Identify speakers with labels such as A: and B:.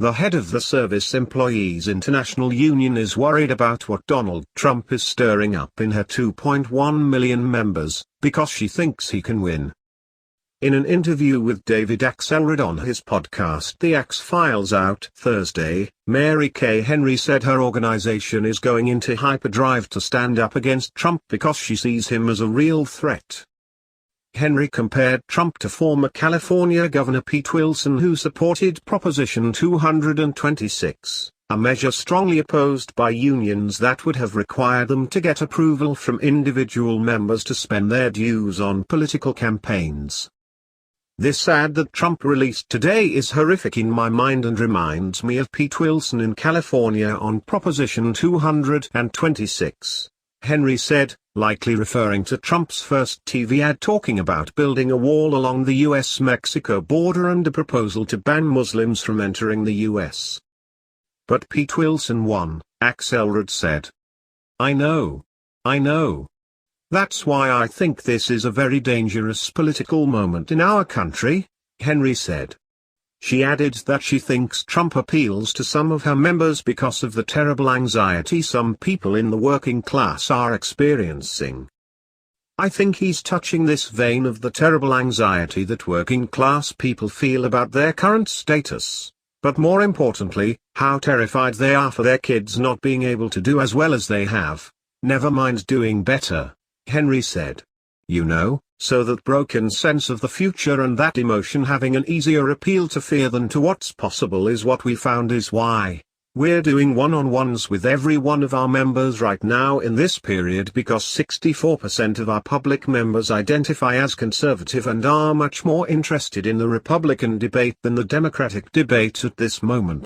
A: The head of the Service Employees International Union is worried about what Donald Trump is stirring up in her 2.1 million members, because she thinks he can win. In an interview with David Axelrod on his podcast The Axe Files out Thursday, Mary Kay Henry said her organization is going into hyperdrive to stand up against Trump because she sees him as a real threat. Henry compared Trump to former California Governor Pete Wilson, who supported Proposition 226, a measure strongly opposed by unions that would have required them to get approval from individual members to spend their dues on political campaigns. This ad that Trump released today is horrific in my mind and reminds me of Pete Wilson in California on Proposition 226, Henry said, likely referring to Trump's first TV ad talking about building a wall along the U.S. Mexico border and a proposal to ban Muslims from entering the U.S. But Pete Wilson won, Axelrod said. I know. That's why I think this is a very dangerous political moment in our country, Henry said. She added that she thinks Trump appeals to some of her members because of the terrible anxiety some people in the working class are experiencing. I think he's touching this vein of the terrible anxiety that working class people feel about their current status, but more importantly, how terrified they are for their kids not being able to do as well as they have, never mind doing better, Henry said. So that broken sense of the future and that emotion having an easier appeal to fear than to what's possible is what we found is why we're doing one-on-ones with every one of our members right now in this period, because 64% of our public members identify as conservative and are much more interested in the Republican debate than the Democratic debate at this moment.